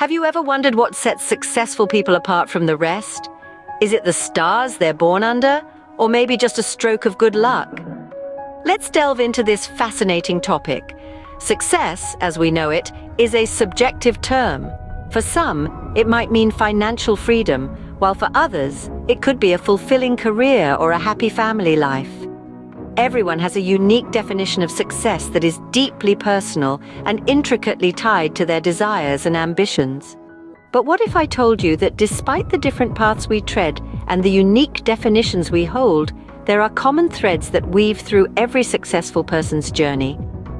Have you ever wondered what sets successful people apart from the rest? Is it the stars they're born under, or maybe just a stroke of good luck? Let's delve into this fascinating topic. Success, as we know it, is a subjective term. For some, it might mean financial freedom, while for others, it could be a fulfilling career or a happy family life. Everyone has a unique definition of success that is deeply personal and intricately tied to their desires and ambitions. But what if I told you that despite the different paths we tread and the unique definitions we hold, there are common threads that weave through every successful person's journey?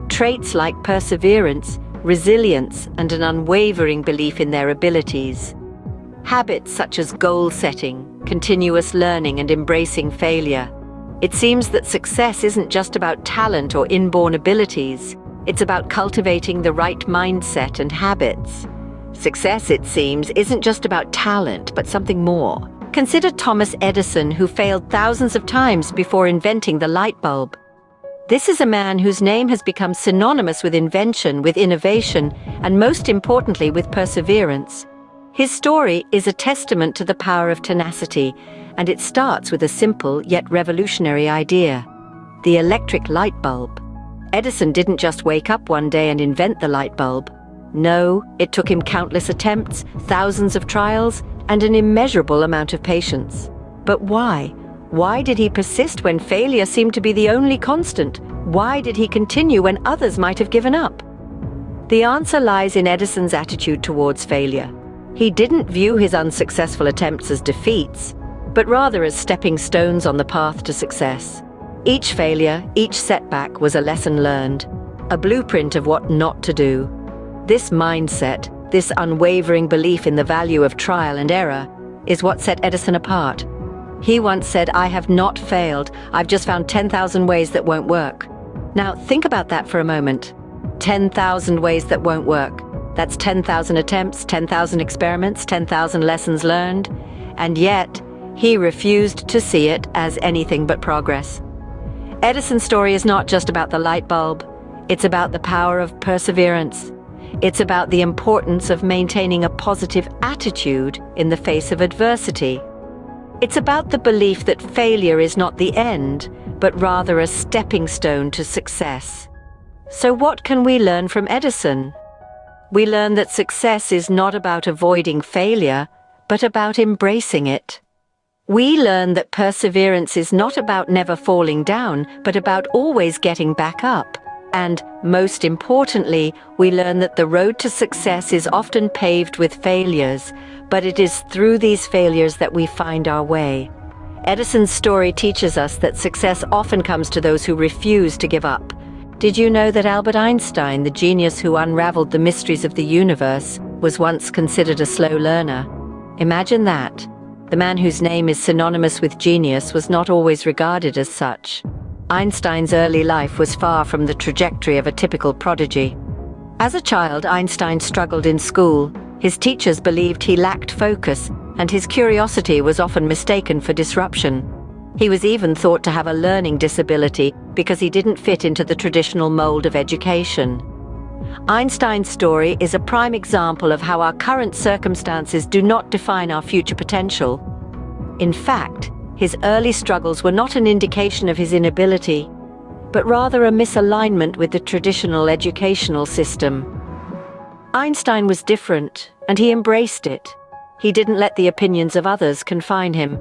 Traits like perseverance, resilience, and an unwavering belief in their abilities. Habits such as goal setting, continuous learning, and embracing failure. It seems that success isn't just about talent or inborn abilities. It's about cultivating the right mindset and habits. Success, it seems, isn't just about talent, but something more. Consider Thomas Edison, who failed thousands of times before inventing the light bulb. This is a man whose name has become synonymous with invention, with innovation, and most importantly, with perseverance. His story is a testament to the power of tenacity, and it starts with a simple yet revolutionary idea: the electric light bulb. Edison didn't just wake up one day and invent the light bulb. No, it took him countless attempts, thousands of trials, and an immeasurable amount of patience. But why? Why did he persist when failure seemed to be the only constant? Why did he continue when others might have given up? The answer lies in Edison's attitude towards failure. He didn't view his unsuccessful attempts as defeats, but rather as stepping stones on the path to success. Each failure, each setback was a lesson learned, a blueprint of what not to do. This mindset, this unwavering belief in the value of trial and error, is what set Edison apart. He once said, "I have not failed. I've just found 10,000 ways that won't work." Now, think about that for a moment. 10,000 ways that won't work. That's 10,000 attempts, 10,000 experiments, 10,000 lessons learned. And yet, he refused to see it as anything but progress. Edison's story is not just about the light bulb. It's about the power of perseverance. It's about the importance of maintaining a positive attitude in the face of adversity. It's about the belief that failure is not the end, but rather a stepping stone to success. So what can we learn from Edison? We learn that success is not about avoiding failure, but about embracing it. We learn that perseverance is not about never falling down, but about always getting back up. And, most importantly, we learn that the road to success is often paved with failures, but it is through these failures that we find our way. Edison's story teaches us that success often comes to those who refuse to give up. Did you know that Albert Einstein, the genius who unraveled the mysteries of the universe, was once considered a slow learner? Imagine that. The man whose name is synonymous with genius was not always regarded as such. Einstein's early life was far from the trajectory of a typical prodigy. As a child, Einstein struggled in school. His teachers believed he lacked focus, and his curiosity was often mistaken for disruption. He was even thought to have a learning disability because he didn't fit into the traditional mold of education. Einstein's story is a prime example of how our current circumstances do not define our future potential. In fact, his early struggles were not an indication of his inability, but rather a misalignment with the traditional educational system. Einstein was different, and he embraced it. He didn't let the opinions of others confine him.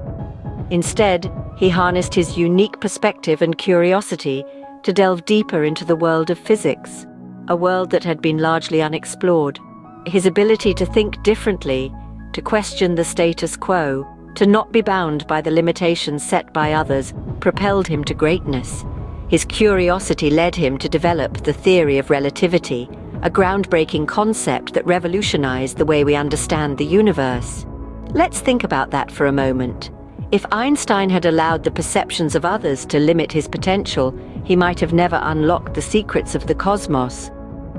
Instead, he harnessed his unique perspective and curiosity to delve deeper into the world of physics, a world that had been largely unexplored. His ability to think differently, to question the status quo, to not be bound by the limitations set by others, propelled him to greatness. His curiosity led him to develop the theory of relativity, a groundbreaking concept that revolutionized the way we understand the universe. Let's think about that for a moment. If Einstein had allowed the perceptions of others to limit his potential, he might have never unlocked the secrets of the cosmos.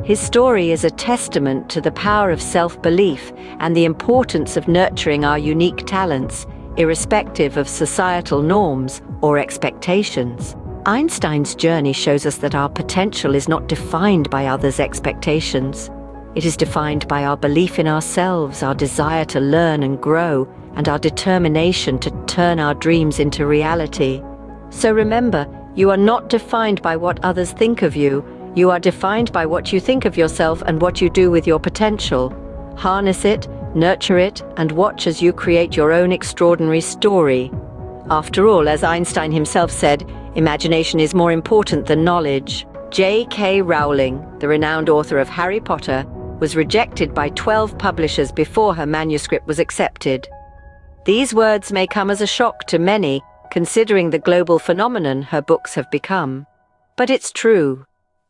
His story is a testament to the power of self-belief and the importance of nurturing our unique talents, irrespective of societal norms or expectations. Einstein's journey shows us that our potential is not defined by others' expectations. It is defined by our belief in ourselves, our desire to learn and grow, and our determination to turn our dreams into reality. So remember, you are not defined by what others think of you. You are defined by what you think of yourself and what you do with your potential. Harness it, nurture it, and watch as you create your own extraordinary story. After all, as Einstein himself said, imagination is more important than knowledge. J.K. Rowling, the renowned author of Harry Potter, was rejected by 12 publishers before her manuscript was accepted. These words may come as a shock to many, considering the global phenomenon her books have become. But it's true.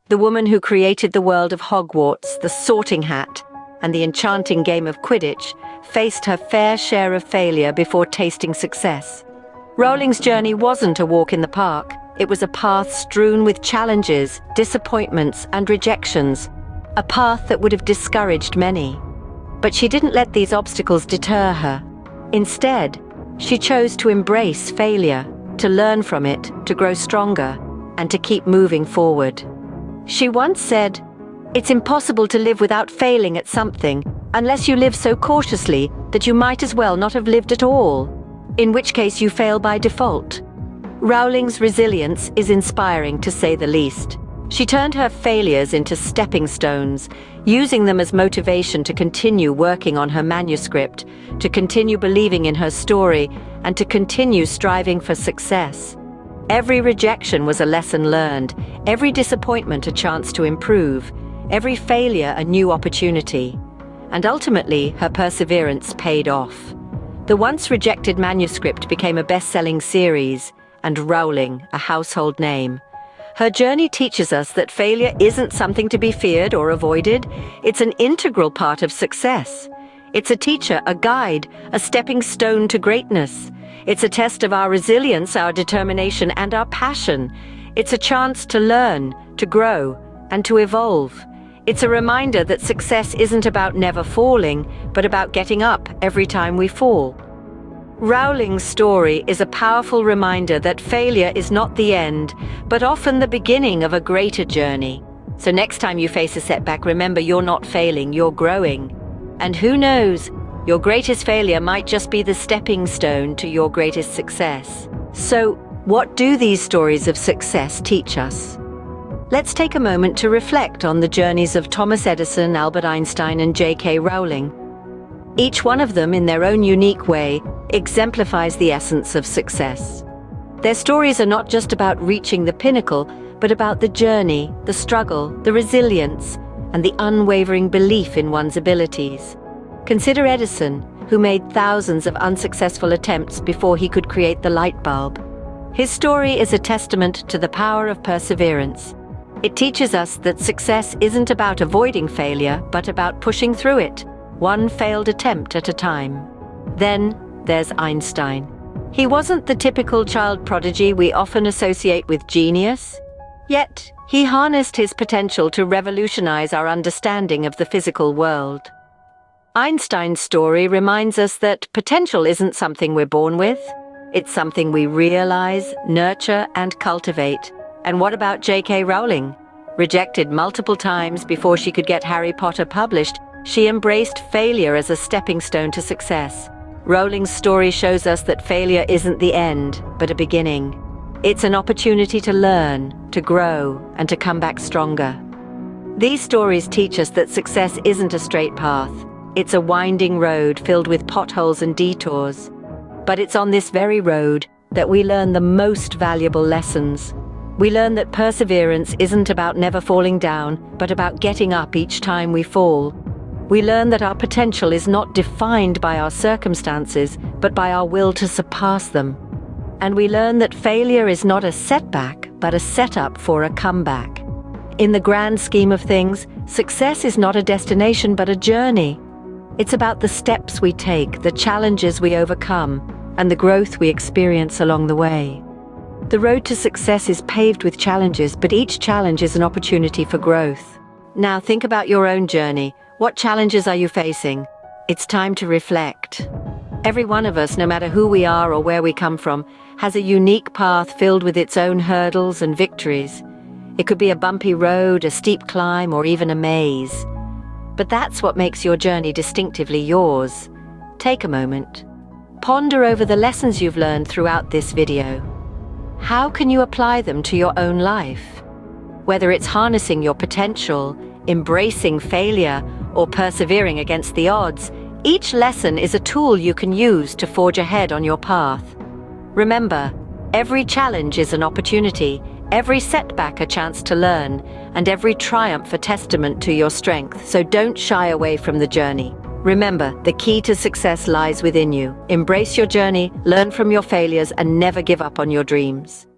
The woman who created the world of Hogwarts, the Sorting Hat, and the enchanting game of Quidditch faced her fair share of failure before tasting success. Rowling's journey wasn't a walk in the park. It was a path strewn with challenges, disappointments, and rejections. A path that would have discouraged many. But she didn't let these obstacles deter her. Instead, she chose to embrace failure, to learn from it, to grow stronger, and to keep moving forward. She once said, "It's impossible to live without failing at something, unless you live so cautiously that you might as well not have lived at all, in which case you fail by default." Rowling's resilience is inspiring, to say the least. She turned her failures into stepping stones, using them as motivation to continue working on her manuscript, to continue believing in her story, and to continue striving for success. Every rejection was a lesson learned, every disappointment a chance to improve, every failure a new opportunity. And ultimately, her perseverance paid off. The once rejected manuscript became a best-selling series, and Rowling a household name. Her journey teaches us that failure isn't something to be feared or avoided. It's an integral part of success. It's a teacher, a guide, a stepping stone to greatness. It's a test of our resilience, our determination, and our passion. It's a chance to learn, to grow, and to evolve. It's a reminder that success isn't about never falling, but about getting up every time we fall. Rowling's story is a powerful reminder that failure is not the end, but often the beginning of a greater journey. So next time you face a setback, remember you're not failing, you're growing. And who knows, your greatest failure might just be the stepping stone to your greatest success. So, what do these stories of success teach us? Let's take a moment to reflect on the journeys of Thomas Edison, Albert Einstein, and J.K. Rowling. Each one of them, in their own unique way, exemplifies the essence of success. Their stories are not just about reaching the pinnacle, but about the journey, the struggle, the resilience, and the unwavering belief in one's abilities. Consider Edison, who made thousands of unsuccessful attempts before he could create the light bulb. His story is a testament to the power of perseverance. It teaches us that success isn't about avoiding failure, but about pushing through it, one failed attempt at a time. Then there's Einstein. He wasn't the typical child prodigy we often associate with genius. Yet, he harnessed his potential to revolutionize our understanding of the physical world. Einstein's story reminds us that potential isn't something we're born with. It's something we realize, nurture, and cultivate. And what about J.K. Rowling? Rejected multiple times before she could get Harry Potter published, she embraced failure as a stepping stone to success. Rowling's story shows us that failure isn't the end, but a beginning. It's an opportunity to learn, to grow, and to come back stronger. These stories teach us that success isn't a straight path. It's a winding road filled with potholes and detours. But it's on this very road that we learn the most valuable lessons. We learn that perseverance isn't about never falling down, but about getting up each time we fall. We learn that our potential is not defined by our circumstances, but by our will to surpass them. And we learn that failure is not a setback, but a setup for a comeback. In the grand scheme of things, success is not a destination, but a journey. It's about the steps we take, the challenges we overcome, and the growth we experience along the way. The road to success is paved with challenges, but each challenge is an opportunity for growth. Now think about your own journey. What challenges are you facing? It's time to reflect. Every one of us, no matter who we are or where we come from, has a unique path filled with its own hurdles and victories. It could be a bumpy road, a steep climb, or even a maze. But that's what makes your journey distinctively yours. Take a moment. Ponder over the lessons you've learned throughout this video. How can you apply them to your own life? Whether it's harnessing your potential, embracing failure, or persevering against the odds, each lesson is a tool you can use to forge ahead on your path. Remember, every challenge is an opportunity, every setback a chance to learn, and every triumph a testament to your strength, so don't shy away from the journey. Remember, the key to success lies within you. Embrace your journey, learn from your failures, and never give up on your dreams.